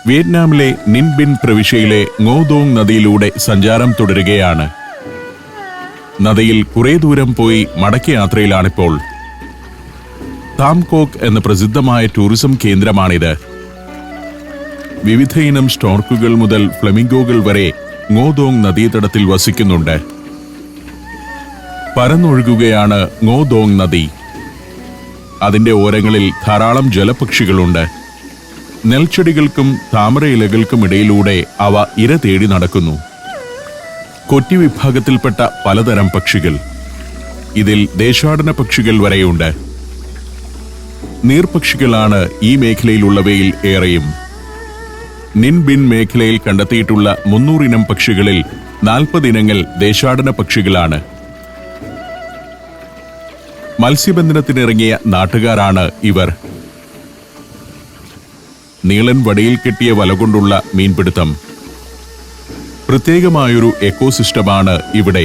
വിയറ്റ്നാമിലെ നിൻ ബിൻ പ്രവിശ്യയിലെ ngô Dong നദിയിലൂടെ സഞ്ചാരം തുടരുകയാണ്. നദിയിൽ കുറെ ദൂരം പോയി മടക്ക യാത്രയിലാണിപ്പോൾ. താം കോക്ക് എന്ന പ്രസിദ്ധമായ ടൂറിസം കേന്ദ്രമാണിത്. വിവിധ ഇനം സ്റ്റോർക്കുകൾ മുതൽ ഫ്ലെമിംഗോകൾ വരെ ngô Dong നദീതടത്തിൽ വസിക്കുന്നുണ്ട്. പരന്നൊഴുകുകയാണ് ngô Dong നദി. അതിന്റെ ഓരങ്ങളിൽ ധാരാളം ജലപക്ഷികളുണ്ട്. നെൽച്ചെടികൾക്കും താമര ഇലകൾക്കും ഇടയിലൂടെ അവ ഇര തേടി നടക്കുന്നു. കൊറ്റി വിഭാഗത്തിൽപ്പെട്ട പലതരം പക്ഷികൾ, ഇതിൽ ദേശാടന പക്ഷികൾ വരെയുണ്ട്. നീർപക്ഷികളാണ് ഈ മേഖലയിലുള്ളവയിൽ ഏറെയും. നിൻ ബിൻ മേഖലയിൽ കണ്ടെത്തിയിട്ടുള്ള 300 ഇനം പക്ഷികളിൽ 40 ഇനങ്ങൾ ദേശാടന പക്ഷികളാണ്. മത്സ്യബന്ധനത്തിനിറങ്ങിയ നാട്ടുകാരാണ് ഇവർ. നീളൻ വടിയിൽ കെട്ടിയ വല കൊണ്ടുള്ള മീൻപിടുത്തം. പ്രത്യേകമായൊരു എക്കോസിസ്റ്റമാണ് ഇവിടെ.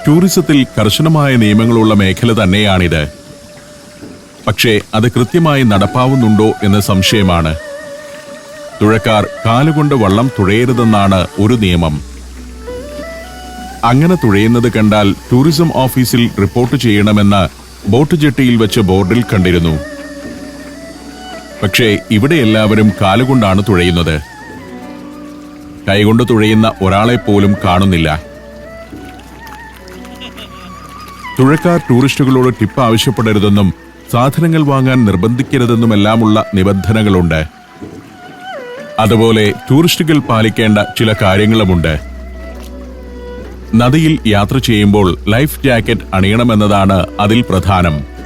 ടൂറിസത്തിൽ കർശനമായ നിയമങ്ങളുള്ള മേഖല തന്നെയാണിത്. പക്ഷേ അത് കൃത്യമായി നടപ്പാവുന്നുണ്ടോ എന്ന സംശയമാണ്. തുഴക്കാർ കാലുകൊണ്ട് വള്ളം തുഴയരുതെന്നാണ് ഒരു നിയമം. അങ്ങനെ തുഴയുന്നത് കണ്ടാൽ ടൂറിസം ഓഫീസിൽ റിപ്പോർട്ട് ചെയ്യണമെന്ന് ബോട്ട് ജെട്ടിയിൽ വെച്ച ബോർഡിൽ കണ്ടിരുന്നു. പക്ഷേ ഇവിടെ എല്ലാവരും കാലുകൊണ്ടാണ് തുഴയുന്നത്. കൈകൊണ്ട് തുഴയുന്ന ഒരാളെ പോലും കാണുന്നില്ല. തുഴക്കാർ ടൂറിസ്റ്റുകളോട് ടിപ്പ് ആവശ്യപ്പെടരുതെന്നും സാധനങ്ങൾ വാങ്ങാൻ നിർബന്ധിക്കരുതെന്നുമെല്ലാമുള്ള നിബന്ധനകളുണ്ട്. അതുപോലെ ടൂറിസ്റ്റുകൾ പാലിക്കേണ്ട ചില കാര്യങ്ങളുമുണ്ട്. നദിയിൽ യാത്ര ചെയ്യുമ്പോൾ ലൈഫ് ജാക്കറ്റ് അണിയണമെന്നതാണ് അതിൽ പ്രധാനം.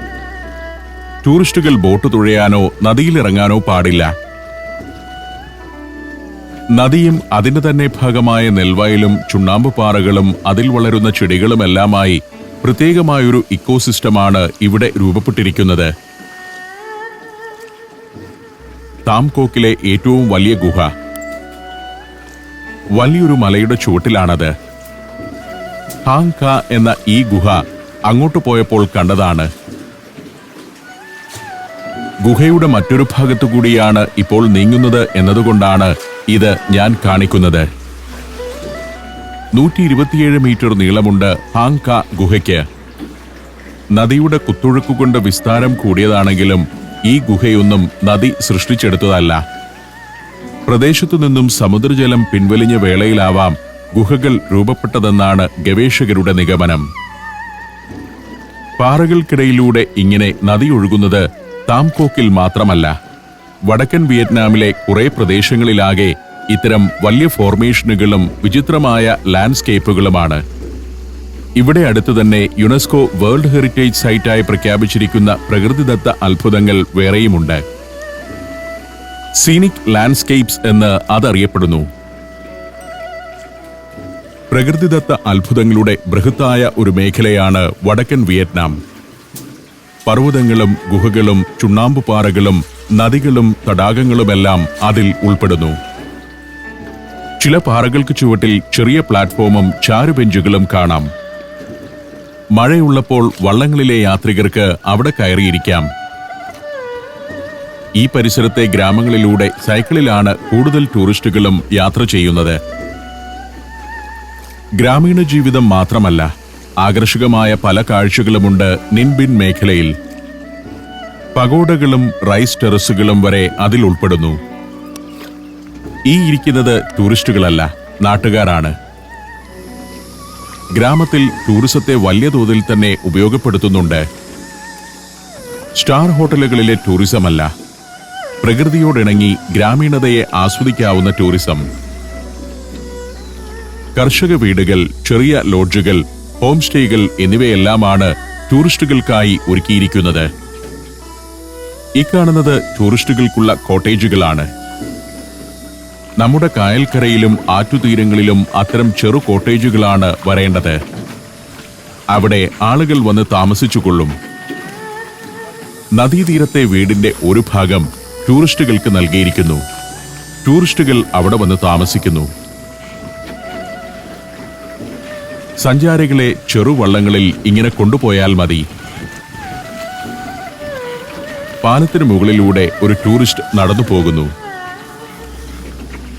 ടൂറിസ്റ്റുകൾ ബോട്ട് തുഴയാനോ നദിയിലിറങ്ങാനോ പാടില്ല. നദിയും അതിന്റെ തന്നെ ഭാഗമായ നെൽവയലും ചുണ്ണാമ്പുപാറകളും അതിൽ വളരുന്ന ചെടികളുമെല്ലാമായി പ്രത്യേകമായൊരു ഇക്കോസിസ്റ്റമാണ് ഇവിടെ രൂപപ്പെട്ടിരിക്കുന്നത്. താം കോക്കിലെ ഏറ്റവും വലിയ ഗുഹ വലിയൊരു മലയുടെ ചുവട്ടിലാണത്. ഹാങ് കാ എന്ന ഈ ഗുഹ അങ്ങോട്ട് പോയപ്പോൾ കണ്ടതാണ്. ഗുഹയുടെ മറ്റൊരു ഭാഗത്തുകൂടിയാണ് ഇപ്പോൾ നീങ്ങുന്നത് എന്നതുകൊണ്ടാണ് ഇത് ഞാൻ കാണിക്കുന്നത്. 127 മീറ്റർ നീളമുണ്ട് ഹാങ് കാ ഗുഹയ്ക്ക്. നദിയുടെ കുത്തൊഴുക്കുകൊണ്ട് വിസ്താരം കൂടിയതാണെങ്കിലും ഈ ഗുഹയൊന്നും നദി സൃഷ്ടിച്ചെടുത്തതല്ല. പ്രദേശത്തു നിന്നും സമുദ്രജലം പിൻവലിഞ്ഞ വേളയിലാവാം ഗുഹകൾ രൂപപ്പെട്ടതെന്നാണ് ഗവേഷകരുടെ നിഗമനം. പാറകൾക്കിടയിലൂടെ ഇങ്ങനെ നദി ഒഴുകുന്നത് താം കോക്കിൽ മാത്രമല്ല, വടക്കൻ വിയറ്റ്നാമിലെ കുറെ പ്രദേശങ്ങളിലാകെ ഇത്തരം വലിയ ഫോർമേഷനുകളും വിചിത്രമായ ലാൻഡ്സ്കേപ്പുകളുമാണ്. ഇവിടെ അടുത്തു തന്നെ യുനെസ്കോ വേൾഡ് ഹെറിറ്റേജ് സൈറ്റായി പ്രഖ്യാപിച്ചിരിക്കുന്ന പ്രകൃതിദത്ത അത്ഭുതങ്ങൾ വേറെയുമുണ്ട്. സീനിക് ലാൻഡ്സ്കേപ്സ് എന്ന് അതറിയപ്പെടുന്നു. പ്രകൃതിദത്ത അത്ഭുതങ്ങളുടെ ബൃഹത്തായ ഒരു മേഖലയാണ് വടക്കൻ വിയറ്റ്നാം. പർവ്വതങ്ങളും ഗുഹകളും ചുണ്ണാമ്പുപാറകളും നദികളും തടാകങ്ങളുമെല്ലാം അതിൽ ഉൾപ്പെടുന്നു. ചില പാറകൾക്ക് ചുവട്ടിൽ ചെറിയ പ്ലാറ്റ്ഫോമും ചാരുബെഞ്ചുകളും കാണാം. മഴയുള്ളപ്പോൾ വള്ളങ്ങളിലെ യാത്രികർക്ക് അവിടെ കയറിയിരിക്കാം. ഈ പരിസരത്തെ ഗ്രാമങ്ങളിലൂടെ സൈക്കിളിലാണ് കൂടുതൽ ടൂറിസ്റ്റുകളും യാത്ര ചെയ്യുന്നത്. ഗ്രാമീണ ജീവിതം മാത്രമല്ല, ആകർഷകമായ പല കാഴ്ചകളുമുണ്ട് നിൻ ബിൻ മേഖലയിൽ. പഗോഡകളും റൈസ് ടെറസുകളും വരെ അതിൽ ഉൾപ്പെടുന്നു. ഈ ഇരിക്കുന്നത് ടൂറിസ്റ്റുകളല്ല, നാട്ടുകാരാണ്. ഗ്രാമത്തിൽ ടൂറിസത്തെ വലിയ തോതിൽ തന്നെ ഉപയോഗപ്പെടുത്തുന്നുണ്ട്. Star ഹോട്ടലുകളിലെ ടൂറിസമല്ല, പ്രകൃതിയോടിണങ്ങി ഗ്രാമീണതയെ ആസ്വദിക്കാവുന്ന tourism. കർഷക വീടുകൾ, ചെറിയ ലോഡ്ജുകൾ, ഹോം സ്റ്റേകൾ എന്നിവയെല്ലാമാണ് ടൂറിസ്റ്റുകൾക്കായി ഒരുക്കിയിരിക്കുന്നത്. ഈ കാണുന്നത് ടൂറിസ്റ്റുകൾക്കുള്ള കോട്ടേജുകളാണ്. നമ്മുടെ കായൽക്കരയിലും ആറ്റുതീരങ്ങളിലും അത്തരം ചെറു കോട്ടേജുകളാണ് വരേണ്ടത്. അവിടെ ആളുകൾ വന്ന് താമസിച്ചുകൊള്ളും. നദീതീരത്തെ വീടിന്റെ ഒരു ഭാഗം ടൂറിസ്റ്റുകൾക്ക് നൽകിയിരിക്കുന്നു. ടൂറിസ്റ്റുകൾ അവിടെ വന്ന് താമസിക്കുന്നു. സഞ്ചാരികളെ ചെറുവള്ളങ്ങളിൽ ഇങ്ങനെ കൊണ്ടുപോയാൽ മതി. പാലത്തിന് മുകളിലൂടെ ഒരു ടൂറിസ്റ്റ് നടന്നു പോകുന്നു.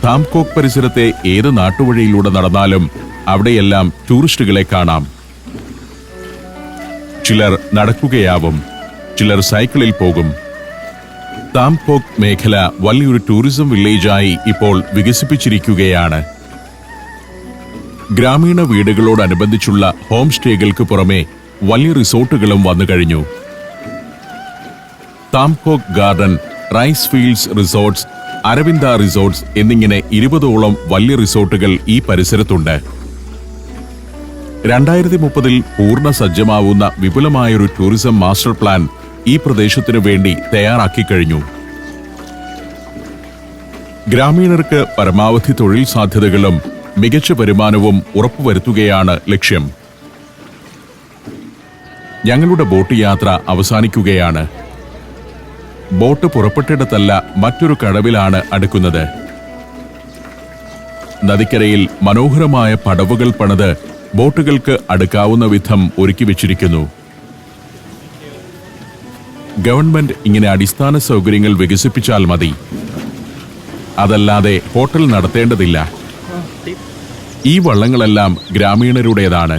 താംകോക്ക് പരിസരത്തെ ഏത് നാട്ടുവഴിയിലൂടെ നടന്നാലും അവിടെയെല്ലാം ടൂറിസ്റ്റുകളെ കാണാം. ചിലർ നടക്കുകയാവും, ചിലർ സൈക്കിളിൽ പോകും. താംകോക്ക് മേഖല വലിയൊരു ടൂറിസം വില്ലേജായി ഇപ്പോൾ വികസിപ്പിച്ചിരിക്കുകയാണ്. ഗ്രാമീണ വീടുകളോടനുബന്ധിച്ചുള്ള ഹോം സ്റ്റേകൾക്ക് പുറമെ വലിയ റിസോർട്ടുകളും വന്നു കഴിഞ്ഞു. Tam Coc garden, rice fields resorts, Aravinda resorts എന്നിങ്ങനെ 20ഓളം വലിയ റിസോർട്ടുകൾ ഈ പരിസരത്തുണ്ട്. 2030 പൂർണ്ണ സജ്ജമാവുന്ന വിപുലമായൊരു ടൂറിസം മാസ്റ്റർ പ്ലാൻ ഈ പ്രദേശത്തിനു വേണ്ടി തയ്യാറാക്കി കഴിഞ്ഞു. ഗ്രാമീണർക്ക് പരമാവധി തൊഴിൽ സാധ്യതകളും മികച്ച വരുമാനവും ഉറപ്പുവരുത്തുകയാണ് ലക്ഷ്യം. ഞങ്ങളുടെ ബോട്ട് യാത്ര അവസാനിക്കുകയാണ്. ബോട്ട് പുറപ്പെട്ടിടത്തല്ല, മറ്റൊരു കടവിലാണ് അടുക്കുന്നത്. നദിക്കരയിൽ മനോഹരമായ പടവുകൾ പണിത് ബോട്ടുകൾക്ക് അടുക്കാവുന്ന വിധം ഒരുക്കി വെച്ചിരിക്കുന്നു. ഗവൺമെന്റ് ഇങ്ങനെ അടിസ്ഥാന സൗകര്യങ്ങൾ വികസിപ്പിച്ചാൽ മതി. അതല്ലാതെ ഹോട്ടൽ നടത്തേണ്ടതില്ല. ഈ വള്ളങ്ങളെല്ലാം ഗ്രാമീണരുടേതാണ്.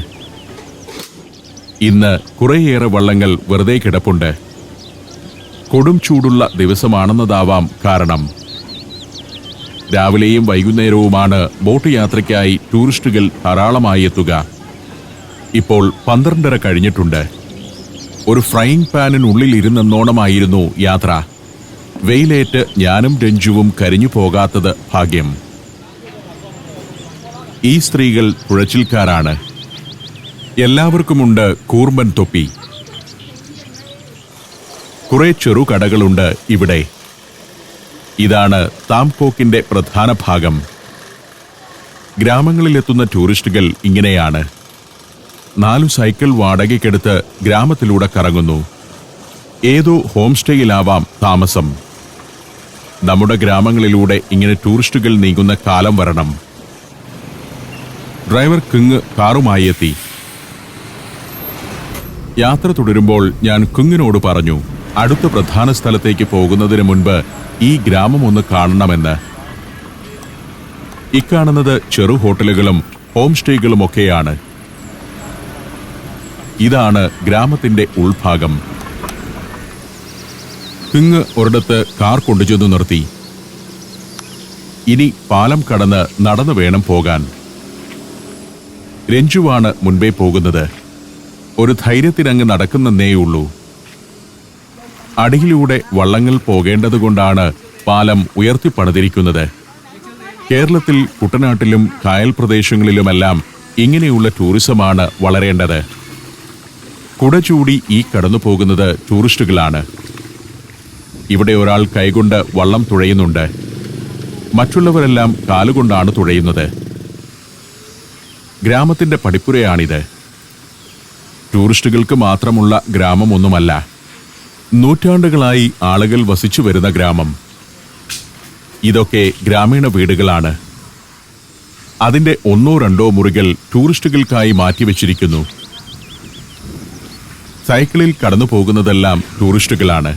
ഇന്ന് കുറേയേറെ വള്ളങ്ങൾ വെറുതെ കിടപ്പുണ്ട്. കൊടും ചൂടുള്ള ദിവസമാണെന്നതാവാം കാരണം. രാവിലെയും വൈകുന്നേരവുമാണ് ബോട്ട് യാത്രയ്ക്കായി ടൂറിസ്റ്റുകൾ ധാരാളമായി എത്തുക. ഇപ്പോൾ 12:30 കഴിഞ്ഞിട്ടുണ്ട്. ഒരു ഫ്രൈയിങ് പാനിനുള്ളിൽ ഇരുന്നെന്നോണമായിരുന്നു യാത്ര. വെയിലേറ്റ് ഞാനും രഞ്ജുവും കരിഞ്ഞു പോകാത്തത് ഭാഗ്യം. ഈ സ്ത്രീകൾ തുഴച്ചിൽക്കാരാണ്. എല്ലാവർക്കുമുണ്ട് കൂർമ്പൻ തൊപ്പി. കുറെ ചെറുകടകളുണ്ട് ഇവിടെ. ഇതാണ് താംകോക്കിന്റെ പ്രധാന ഭാഗം. ഗ്രാമങ്ങളിലെത്തുന്ന ടൂറിസ്റ്റുകൾ ഇങ്ങനെയാണ്. 4 സൈക്കിൾ വാടകയ്ക്കെടുത്ത് ഗ്രാമത്തിലൂടെ കറങ്ങുന്നു. ഏതോ ഹോം സ്റ്റേയിലാവാം താമസം. നമ്മുടെ ഗ്രാമങ്ങളിലൂടെ ഇങ്ങനെ ടൂറിസ്റ്റുകൾ നീങ്ങുന്ന കാലം വരണം. ഡ്രൈവർ കിങ് കാറുമായി എത്തി. യാത്ര തുടരുമ്പോൾ ഞാൻ കിങ്ങിനോട് പറഞ്ഞു, അടുത്ത പ്രധാന സ്ഥലത്തേക്ക് പോകുന്നതിന് മുൻപ് ഈ ഗ്രാമം ഒന്ന് കാണണമെന്ന്. ഇക്കാണുന്നത് ചെറു ഹോട്ടലുകളും ഹോം സ്റ്റേകളുമൊക്കെയാണ്. ഇതാണ് ഗ്രാമത്തിന്റെ ഉൾഭാഗം. കിങ് ഒരിടത്ത് കാർ കൊണ്ടുചെന്നു നിർത്തി. ഇനി പാലം കടന്ന് നടന്നു വേണം പോകാൻ. രഞ്ജുവാണ് മുൻപേ പോകുന്നത്. ഒരു ധൈര്യത്തിനങ്ങ് നടക്കുന്നേയുള്ളൂ. അടിയിലൂടെ വള്ളങ്ങൾ പോകേണ്ടതുകൊണ്ടാണ് പാലം ഉയർത്തിപ്പണിതിരിക്കുന്നത്. കേരളത്തിൽ കുട്ടനാട്ടിലും കായൽ പ്രദേശങ്ങളിലുമെല്ലാം ഇങ്ങനെയുള്ള ടൂറിസമാണ് വളരേണ്ടത്. കുട ചൂടി ഈ കടന്നു പോകുന്നത് ടൂറിസ്റ്റുകളാണ്. ഇവിടെ ഒരാൾ കൈകൊണ്ട് വള്ളം തുഴയുന്നുണ്ട്. മറ്റുള്ളവരെല്ലാം കാലുകൊണ്ടാണ് തുഴയുന്നത്. ഗ്രാമത്തിന്റെ പടിപ്പുരയാണിത്. ടൂറിസ്റ്റുകൾക്ക് മാത്രമുള്ള ഗ്രാമമൊന്നുമല്ല. നൂറ്റാണ്ടുകളായി ആളുകൾ വസിച്ചു വരുന്ന ഗ്രാമം. ഇതൊക്കെ ഗ്രാമീണ വീടുകളാണ്. അതിന്റെ 1-2 മുറികൾ ടൂറിസ്റ്റുകൾക്കായി മാറ്റിവെച്ചിരിക്കുന്നു. സൈക്കിളിൽ കടന്നു പോകുന്നതെല്ലാം ടൂറിസ്റ്റുകളാണ്.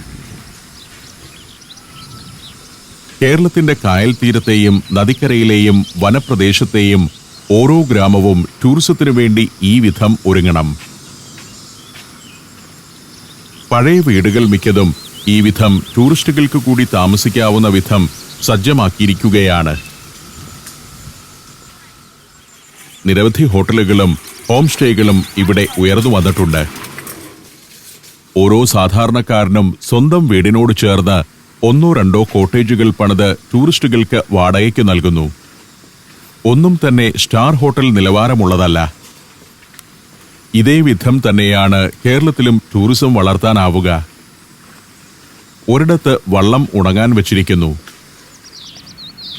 കേരളത്തിന്റെ കായൽ തീരത്തെയും നദിക്കരയിലെയും വനപ്രദേശത്തെയും ഓരോ ഗ്രാമവും ടൂറിസത്തിനു വേണ്ടി ഈ വിധം ഒരുങ്ങണം. പഴയ വീടുകൾ മിക്കതും ഈ വിധം ടൂറിസ്റ്റുകൾക്ക് കൂടി താമസിക്കാവുന്ന വിധം സജ്ജമാക്കിയിരിക്കുകയാണ്. നിരവധി ഹോട്ടലുകളും ഹോം സ്റ്റേകളും ഇവിടെ ഉയർന്നു വന്നിട്ടുണ്ട്. ഓരോ സാധാരണക്കാരനും സ്വന്തം വീടിനോട് ചേർന്ന് 1-2 കോട്ടേജുകൾ പണിത് ടൂറിസ്റ്റുകൾക്ക് വാടകയ്ക്ക് നൽകുന്നു. ഒന്നും തന്നെ സ്റ്റാർ ഹോട്ടൽ നിലവാരമുള്ളതല്ല. ഇതേ വിധം തന്നെയാണ് കേരളത്തിലും ടൂറിസം വളർത്താനാവുക. ഒരിടത്ത് വള്ളം ഉണങ്ങാൻ വെച്ചിരിക്കുന്നു.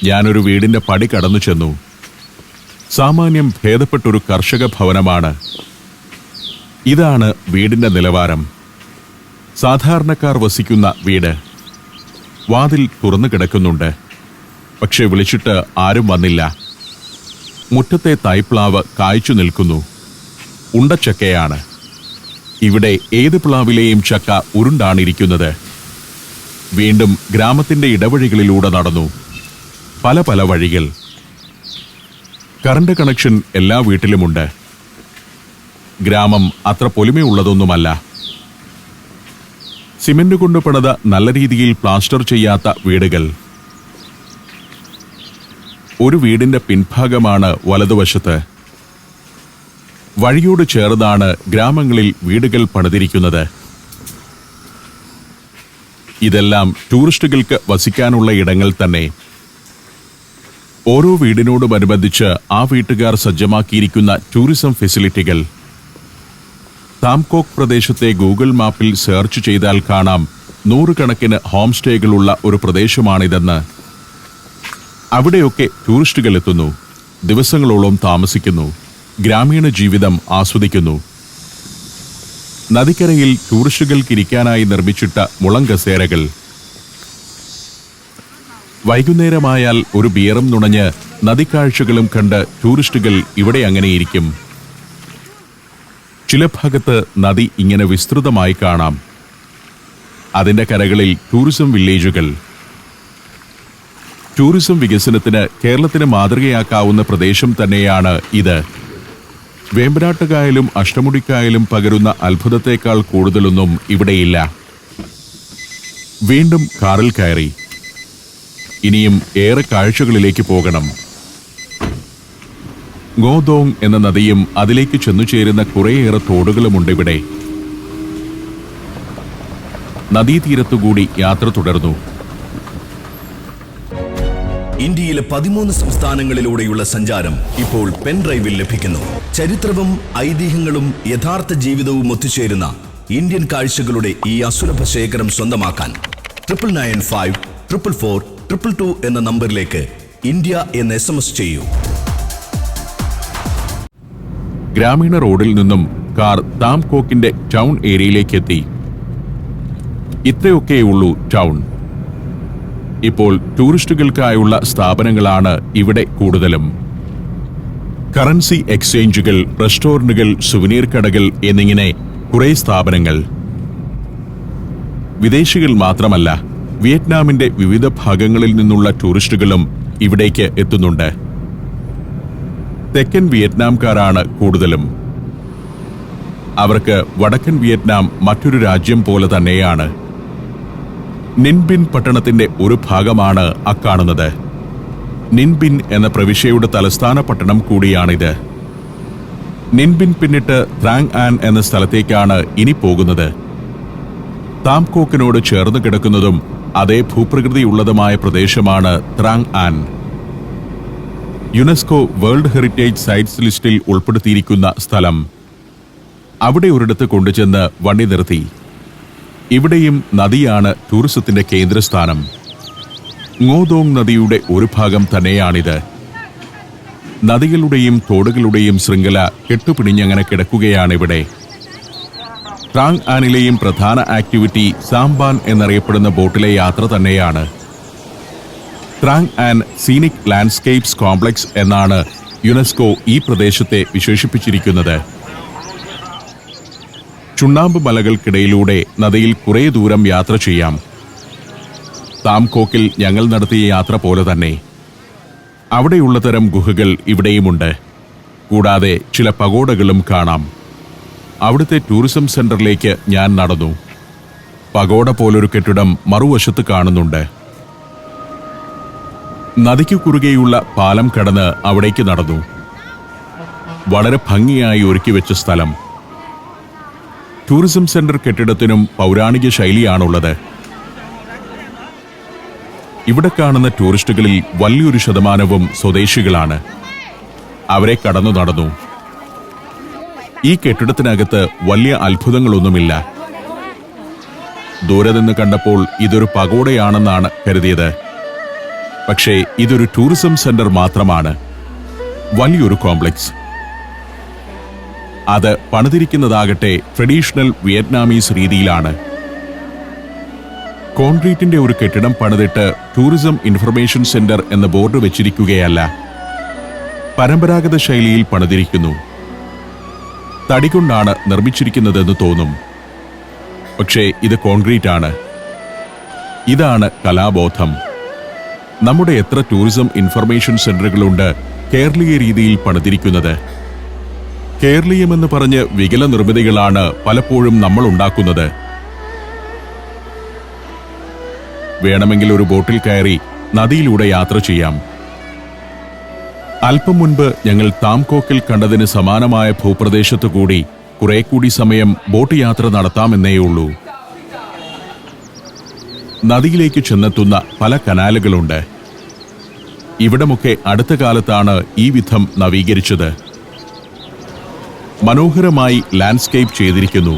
ഞാനൊരു വീടിന്റെ പടി കടന്നു ചെന്നു. സാമാന്യം ഭേദപ്പെട്ടൊരു കർഷക ഭവനമാണ്. ഇതാണ് വീടിന്റെ നിലവാരം. സാധാരണക്കാർ വസിക്കുന്ന വീട്. വാതിൽ തുറന്നു കിടക്കുന്നുണ്ട്. പക്ഷെ വിളിച്ചിട്ട് ആരും വന്നില്ല. മുറ്റത്തെ തൈപ്ലാവ് കായ്ച്ചു നിൽക്കുന്നു. ഉണ്ടച്ചക്കയാണ്. ഇവിടെ ഏത് പ്ലാവിലെയും ചക്ക ഉരുണ്ടാണിരിക്കുന്നത്. വീണ്ടും ഗ്രാമത്തിന്റെ ഇടവഴികളിലൂടെ നടന്നു. പല പല വഴികൾ. കറണ്ട് കണക്ഷൻ എല്ലാ വീട്ടിലുമുണ്ട്. ഗ്രാമം അത്ര പൊലിമയുള്ളതൊന്നുമല്ല. സിമന്റ് കൊണ്ട് പണിത നല്ല രീതിയിൽ പ്ലാസ്റ്റർ ചെയ്യാത്ത വീടുകൾ. ഒരു വീടിന്റെ പിൻഭാഗമാണ് വലതുവശത്ത്. വഴിയോട് ചേർന്നാണ് ഗ്രാമങ്ങളിൽ വീടുകൾ പണിതിരിക്കുന്നത്. ഇതെല്ലാം ടൂറിസ്റ്റുകൾക്ക് വസിക്കാനുള്ള ഇടങ്ങൾ തന്നെ. ഓരോ വീടിനോടുമനുബന്ധിച്ച് ആ വീട്ടുകാർ സജ്ജമാക്കിയിരിക്കുന്ന ടൂറിസം ഫെസിലിറ്റികൾ. താംകോക്ക് പ്രദേശത്തെ ഗൂഗിൾ മാപ്പിൽ സെർച്ച് ചെയ്താൽ കാണാം നൂറുകണക്കിന് ഹോം സ്റ്റേകളുള്ള ഒരു പ്രദേശമാണിതെന്ന്. അവിടെയൊക്കെ ടൂറിസ്റ്റുകൾ എത്തുന്നു, ദിവസങ്ങളോളം താമസിക്കുന്നു, ഗ്രാമീണ ജീവിതം ആസ്വദിക്കുന്നു. നദിക്കരയിൽ ടൂറിസ്റ്റുകൾക്കിരിക്കാനായി നിർമ്മിച്ചിട്ട മുളങ്കസേരകൾ. വൈകുന്നേരമായാൽ ഒരു ബിയറും നുണഞ്ഞ് നദിക്കാഴ്ചകളും കണ്ട് ടൂറിസ്റ്റുകൾ ഇവിടെ അങ്ങനെയിരിക്കും. ചില ഭാഗത്ത് നദി ഇങ്ങനെ വിസ്തൃതമായി കാണാം. അതിന്റെ കരകളിൽ ടൂറിസം വില്ലേജുകൾ. ടൂറിസം വികസനത്തിന് കേരളത്തിന് മാതൃകയാക്കാവുന്ന പ്രദേശം തന്നെയാണ് ഇത്. വേമ്പനാട്ടുകായലും അഷ്ടമുടിക്കായലും പകരുന്ന അത്ഭുതത്തേക്കാൾ കൂടുതലൊന്നും ഇവിടെയില്ല. വീണ്ടും കാറിൽ കയറി. ഇനിയും ഏറെ കാഴ്ചകളിലേക്ക് പോകണം. ngോദോങ് എന്ന നദിയും അതിലേക്ക് ചെന്നുചേരുന്ന കുറേയേറെ തോടുകളുമുണ്ടിവിടെ. നദീതീരത്തുകൂടി യാത്ര തുടർന്നു. ഇന്ത്യയിലെ 13 സംസ്ഥാനങ്ങളിലൂടെയുള്ള സഞ്ചാരം ഇപ്പോൾ പെൻഡ്രൈവിൽ ലഭിക്കുന്നു. ചരിത്രവും ഐതിഹ്യങ്ങളും യഥാർത്ഥ ജീവിതവും ഒത്തുചേരുന്ന ഇന്ത്യൻ കാഴ്ചകളുടെ ഈ അസുലഭ ശേഖരം സ്വന്തമാക്കാൻ 9995444222 എന്ന നമ്പറിലേക്ക് ഇന്ത്യ എന്ന് SMS ചെയ്യൂ. ഗ്രാമീണ റോഡിൽ നിന്നും കാർ താംകോക്കിന്റെ ടൗൺ ഏരിയയിലേക്ക് എത്തി. ഇത്രയൊക്കെയുള്ളൂ ടൗൺ. ഇപ്പോൾ ടൂറിസ്റ്റുകൾക്കായുള്ള സ്ഥാപനങ്ങളാണ് ഇവിടെ കൂടുതലും. കറൻസി എക്സ്ചേഞ്ചുകൾ, റെസ്റ്റോറന്റുകൾ, സുവനീർ കടകൾ എന്നിങ്ങനെ കുറേ സ്ഥാപനങ്ങൾ. വിദേശികൾ മാത്രമല്ല, വിയറ്റ്നാമിന്റെ വിവിധ ഭാഗങ്ങളിൽ നിന്നുള്ള ടൂറിസ്റ്റുകളും ഇവിടേക്ക് എത്തുന്നുണ്ട്. തെക്കൻ വിയറ്റ്നാംകാരാണ് കൂടുതലും. അവർക്ക് വടക്കൻ വിയറ്റ്നാം മറ്റൊരു രാജ്യം പോലെ തന്നെയാണ്. നിൻബിൻ പട്ടണത്തിന്റെ ഒരു ഭാഗമാണ് അക്കാണുന്നത്. നിൻബിൻ എന്ന പ്രവിശ്യയുടെ തലസ്ഥാന പട്ടണം കൂടിയാണിത്. നിൻബിൻ പിന്നിട്ട് ത്രാങ് ആൻ എന്ന സ്ഥലത്തേക്കാണ് ഇനി പോകുന്നത്. താംകോക്കിനോട് ചേർന്ന് കിടക്കുന്നതും അതേ ഭൂപ്രകൃതിയുള്ളതുമായ പ്രദേശമാണ് Trang An. UNESCO world heritage sites ലിസ്റ്റിൽ ഉൾപ്പെടുത്തിയിരിക്കുന്ന സ്ഥലം. അവിടെ ഒരിടത്ത് കൊണ്ടുചെന്ന് വണ്ടി നിർത്തി. ഇവിടെയും നദിയാണ് ടൂറിസത്തിന്റെ കേന്ദ്രസ്ഥാനം. ngോദോങ് നദിയുടെ ഒരു ഭാഗം തന്നെയാണിത്. നദികളുടെയും തോടുകളുടെയും ശൃംഖല കെട്ടുപിടിഞ്ഞങ്ങനെ കിടക്കുകയാണിവിടെ. ത്രാങ് ആനിലെയും പ്രധാന ആക്ടിവിറ്റി സാംബാൻ എന്നറിയപ്പെടുന്ന ബോട്ടിലെ യാത്ര തന്നെയാണ്. ത്രാങ് ആൻ സീനിക് ലാൻഡ്സ്കേപ്സ് കോംപ്ലക്സ് എന്നാണ് യുനെസ്കോ ഈ പ്രദേശത്തെ വിശേഷിപ്പിച്ചിരിക്കുന്നത്. ചുണ്ണാമ്പ് മലകൾക്കിടയിലൂടെ നദിയിൽ കുറേ ദൂരം യാത്ര ചെയ്യാം. താംകോക്കിൽ ഞങ്ങൾ നടത്തിയ യാത്ര പോലെ തന്നെ. അവിടെയുള്ള തരം ഗുഹകൾ ഇവിടെയുമുണ്ട്. കൂടാതെ ചില പഗോഡകളും കാണാം. അവിടുത്തെ ടൂറിസം സെന്ററിലേക്ക് ഞാൻ നടന്നു. പഗോഡ പോലൊരു കെട്ടിടം മറുവശത്ത് കാണുന്നുണ്ട്. നദിക്കു കുറുകെയുള്ള പാലം കടന്ന് അവിടേക്ക് നടന്നു. വളരെ ഭംഗിയായി ഒരുക്കി വെച്ച സ്ഥലം. ടൂറിസം സെന്റർ കെട്ടിടത്തിനും പൗരാണിക ശൈലിയാണുള്ളത്. ഇവിടെ കാണുന്ന ടൂറിസ്റ്റുകളിൽ വലിയൊരു ശതമാനവും സ്വദേശികളാണ്. അവരെ കടന്നു നടന്നു. ഈ കെട്ടിടത്തിനകത്ത് വലിയ അത്ഭുതങ്ങളൊന്നുമില്ല. ദൂരെ നിന്ന് കണ്ടപ്പോൾ ഇതൊരു പഗോഡയാണെന്നാണ് കരുതിയത്. പക്ഷേ ഇതൊരു ടൂറിസം സെന്റർ മാത്രമാണ്. വലിയൊരു കോംപ്ലക്സ്. അത് പണിതിരിക്കുന്നതാകട്ടെ ട്രഡീഷണൽ വിയറ്റ്നാമീസ് രീതിയിലാണ്. കോൺക്രീറ്റിന്റെ ഒരു കെട്ടിടം പണിതിട്ട് ടൂറിസം ഇൻഫർമേഷൻ സെന്റർ എന്ന ബോർഡ് വെച്ചിരിക്കുകയല്ല. പരമ്പരാഗത ശൈലിയിൽ പണിതിരിക്കുന്നു. തടി കൊണ്ടാണ് നിർമ്മിച്ചിരിക്കുന്നതെന്ന് തോന്നും. പക്ഷേ ഇത് കോൺക്രീറ്റ് ആണ്. ഇതാണ് കലാബോധം. നമ്മുടെ എത്ര ടൂറിസം ഇൻഫർമേഷൻ സെന്ററുകളുണ്ട് കേരളീയ രീതിയിൽ പണിതിരിക്കുന്നത്. കേരളീയമെന്ന് പറഞ്ഞ് വികല നിർമ്മിതികളാണ് പലപ്പോഴും നമ്മൾ ഉണ്ടാക്കുന്നത്. വേണമെങ്കിൽ ഒരു ബോട്ടിൽ കയറി നദിയിലൂടെ യാത്ര ചെയ്യാം. അല്പം മുൻപ് ഞങ്ങൾ താംകോക്കിൽ കണ്ടതിന് സമാനമായ ഭൂപ്രദേശത്തു കൂടി കുറെ കൂടി സമയം ബോട്ട് യാത്ര നടത്താമെന്നേയുള്ളൂ. നദിയിലേക്ക് ചെന്നെത്തുന്ന പല കനാലുകളുണ്ട്. ഇവിടമൊക്കെ അടുത്ത കാലത്താണ് ഈ വിധം നവീകരിച്ചത്. മനോഹരമായി ലാൻഡ്സ്കേപ്പ് ചെയ്തിരിക്കുന്നു.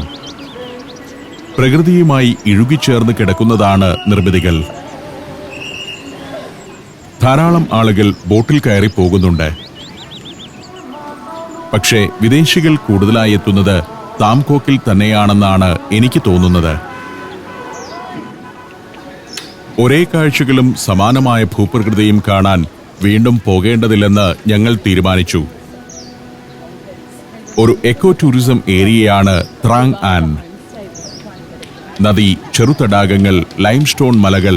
പ്രകൃതിയുമായി ഇഴുകിച്ചേർന്ന് കിടക്കുന്നതാണ് നിർമ്മിതികൾ. ധാരാളം ആളുകൾ ബോട്ടിൽ കയറി പോകുന്നുണ്ട്. പക്ഷേ വിദേശികൾ കൂടുതലായി എത്തുന്നത് താംകോക്കിൽ തന്നെയാണെന്നാണ് എനിക്ക് തോന്നുന്നത്. ഒരേ കാഴ്ചകളും സമാനമായ ഭൂപ്രകൃതിയും കാണാൻ വീണ്ടും പോകേണ്ടതില്ലെന്ന് ഞങ്ങൾ തീരുമാനിച്ചു. ഒരു എക്കോ ടൂറിസം ഏരിയയാണ് ത്രാങ് ആൻ. നദി, ചെറുതടാകങ്ങൾ, ലൈംസ്റ്റോൺ മലകൾ,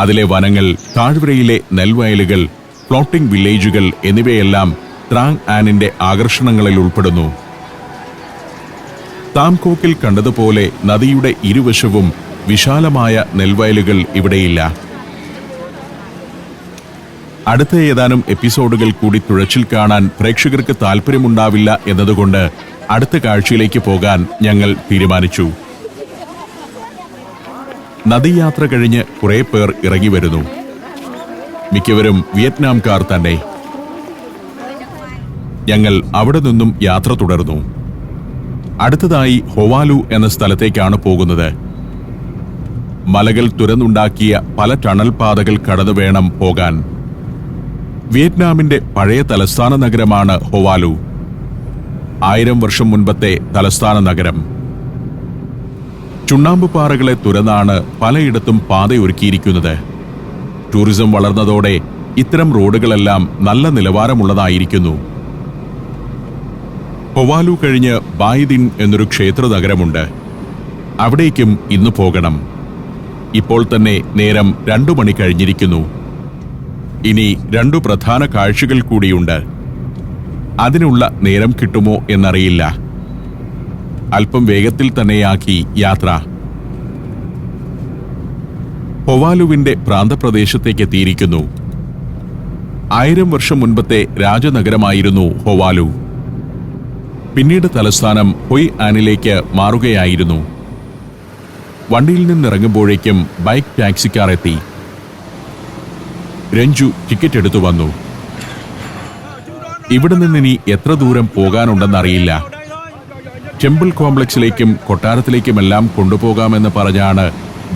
അതിലെ വനങ്ങൾ, താഴ്വരയിലെ നെൽവയലുകൾ, ഫ്ലോട്ടിംഗ് വില്ലേജുകൾ എന്നിവയെല്ലാം ത്രാങ് ആനിന്റെ ആകർഷണങ്ങളിൽ ഉൾപ്പെടുന്നു. താംകോക്കിൽ കണ്ടതുപോലെ നദിയുടെ ഇരുവശവും വിശാലമായ നെൽവയലുകൾ ഇവിടെയില്ല. അടുത്ത ഏതാനും എപ്പിസോഡുകൾ കൂടി തുഴച്ചിൽ കാണാൻ പ്രേക്ഷകർക്ക് താല്പര്യമുണ്ടാവില്ല എന്നതുകൊണ്ട് അടുത്ത കാഴ്ചയിലേക്ക് പോകാൻ ഞങ്ങൾ തീരുമാനിച്ചു. നദിയാത്ര കഴിഞ്ഞ് കുറെ പേർ ഇറങ്ങി വരുന്നു. മിക്കവരും വിയറ്റ്നാംകാർ തന്നെ. ഞങ്ങൾ അവിടെ നിന്നും യാത്ര തുടർന്നു. അടുത്തതായി ഹൊവാലു എന്ന സ്ഥലത്തേക്കാണ് പോകുന്നത്. മലകൾ തുരന്നുണ്ടാക്കിയ പല ടണൽ പാതകൾ കടന്നു വേണം പോകാൻ. വിയറ്റ്നാമിന്റെ പഴയ തലസ്ഥാന നഗരമാണ് ഹൊവാലു. 1000 വർഷം മുൻപത്തെ തലസ്ഥാന നഗരം. ചുണ്ണാമ്പ് പാറകളെ തുരന്നാണ് പലയിടത്തും പാതയൊരുക്കിയിരിക്കുന്നത്. ടൂറിസം വളർന്നതോടെ ഇത്തരം റോഡുകളെല്ലാം നല്ല നിലവാരമുള്ളതായിരിക്കുന്നു. ഹൊവാലു കഴിഞ്ഞ് ബായിദിൻ എന്നൊരു ക്ഷേത്ര നഗരമുണ്ട്. അവിടേക്കും ഇന്ന് പോകണം. ഇപ്പോൾ തന്നെ നേരം 2 മണി കഴിഞ്ഞിരിക്കുന്നു. ഇനി 2 പ്രധാന കാഴ്ചകൾ കൂടിയുണ്ട്. അതിനുള്ള നേരം കിട്ടുമോ എന്നറിയില്ല. അല്പം വേഗത്തിൽ തന്നെയാക്കി യാത്ര. ഹൊവാലുവിന്റെ പ്രാന്തപ്രദേശത്തേക്ക് എത്തിയിരിക്കുന്നു. 1000 വർഷം മുൻപത്തെ രാജനഗരമായിരുന്നു ഹൊവാലു. പിന്നീട് തലസ്ഥാനം ഹൊയ് ആനിലേക്ക് മാറുകയായിരുന്നു. വണ്ടിയിൽ നിന്നിറങ്ങുമ്പോഴേക്കും ബൈക്ക് ടാക്സിക്കാർ എത്തി. രഞ്ജു ടിക്കറ്റ് എടുത്തു വന്നു. ഇവിടെ നിന്നിനി എത്ര ദൂരം പോകാനുണ്ടെന്നറിയില്ല. ടെമ്പിൾ കോംപ്ലക്സിലേക്കും കൊട്ടാരത്തിലേക്കുമെല്ലാം കൊണ്ടുപോകാമെന്ന് പറഞ്ഞാണ്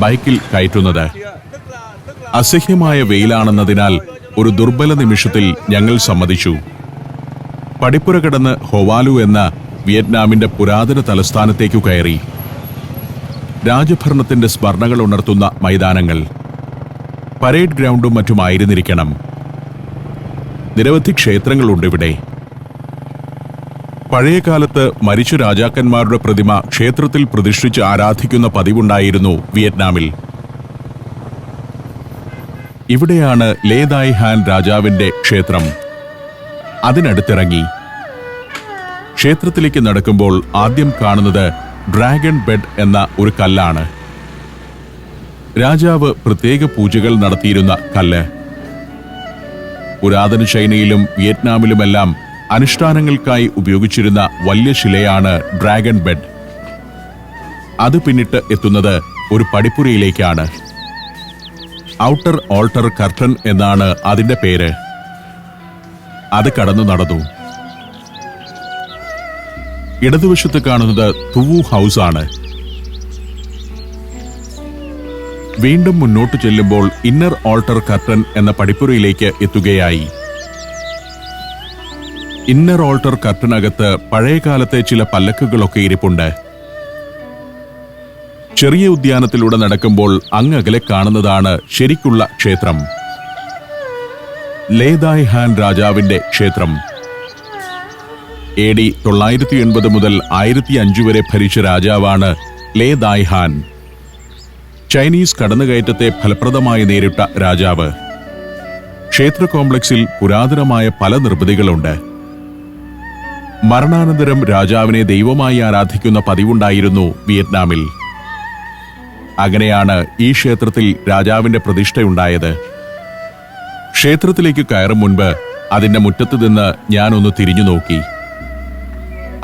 ബൈക്കിൽ കയറ്റുന്നത്. അസഹ്യമായ വെയിലാണെന്നതിനാൽ ഒരു ദുർബല നിമിഷത്തിൽ ഞങ്ങൾ സമ്മതിച്ചു. പടിപ്പുര കടന്ന് ഹൊവാലു എന്ന വിയറ്റ്നാമിന്റെ പുരാതന തലസ്ഥാനത്തേക്കു കയറി. രാജഭരണത്തിന്റെ സ്മരണകൾ ഉണർത്തുന്ന മൈതാനങ്ങൾ, പരേഡ് ഗ്രൗണ്ടും മറ്റുമായിരുന്നിരിക്കണം. നിരവധി ക്ഷേത്രങ്ങളുണ്ട് ഇവിടെ. പഴയകാലത്ത് മരിച്ച രാജാക്കന്മാരുടെ പ്രതിമ ക്ഷേത്രത്തിൽ പ്രതിഷ്ഠിച്ച് ആരാധിക്കുന്ന പതിവുണ്ടായിരുന്നു വിയറ്റ്നാമിൽ. ഇവിടെയാണ് ലേ ദായ് ഹാൻ രാജാവിന്റെ ക്ഷേത്രം. അതിനടുത്തിറങ്ങി ക്ഷേത്രത്തിലേക്ക് നടക്കുമ്പോൾ ആദ്യം കാണുന്നത് ഡ്രാഗൺ ബെഡ് എന്ന ഒരു കല്ലാണ്. രാജാവ് പ്രത്യേക പൂജകൾ നടത്തിയിരുന്ന കല്ല്. പുരാതന ചൈനയിലും വിയറ്റ്നാമിലുമെല്ലാം അനുഷ്ഠാനങ്ങൾക്കായി ഉപയോഗിച്ചിരുന്ന വലിയ ശിലയാണ് ഡ്രാഗൺ ബെഡ്. അത് പിന്നിട്ട് എത്തുന്നത് ഒരു പടിപ്പുരയിലേക്കാണ്. ഔട്ടർ ഓൾട്ടർ കർട്ടൻ എന്നാണ് അതിന്റെ പേര്. അത് കടന്നു നടന്നു. ഇടതുവശത്ത് കാണുന്നത് തുവു ഹൗസ് ആണ്. വീണ്ടും മുന്നോട്ട് ചെല്ലുമ്പോൾ ഇന്നർ ഓൾട്ടർ കർട്ടൻ എന്ന പടിപ്പുരയിലേക്ക് എത്തുകയായി. ഇന്നർ ഓൾട്ടർ കർട്ടനകത്ത് പഴയകാലത്തെ ചില പല്ലക്കുകളൊക്കെ ഇരിപ്പുണ്ട്. ചെറിയ ഉദ്യാനത്തിലൂടെ നടക്കുമ്പോൾ അങ്ങകലെ കാണുന്നതാണ് ശരിക്കുള്ള ക്ഷേത്രം. ലേ ദായ് ഹാൻ രാജാവിന്റെ ക്ഷേത്രം. AD 980 മുതൽ 1005 വരെ ഭരിച്ച രാജാവാണ് ലേ ദായ് ഹാൻ. ചൈനീസ് കടന്നുകയറ്റത്തെ ഫലപ്രദമായി നേരിട്ട രാജാവ്. ക്ഷേത്ര കോംപ്ലക്സിൽ പുരാതനമായ പല നിർമ്മിതികളുണ്ട്. മരണാനന്തരം രാജാവിനെ ദൈവമായി ആരാധിക്കുന്ന പതിവുണ്ടായിരുന്നു വിയറ്റ്നാമിൽ. അങ്ങനെയാണ് ഈ ക്ഷേത്രത്തിൽ രാജാവിന്റെ പ്രതിഷ്ഠയുണ്ടായത്. ക്ഷേത്രത്തിലേക്ക് കയറും മുൻപ് അതിന്റെ മുറ്റത്ത് നിന്ന് ഞാനൊന്ന് തിരിഞ്ഞു നോക്കി.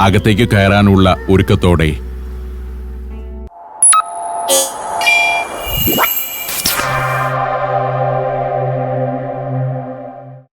അകത്തേക്ക് കയറാനുള്ള ഒരുക്കത്തോടെ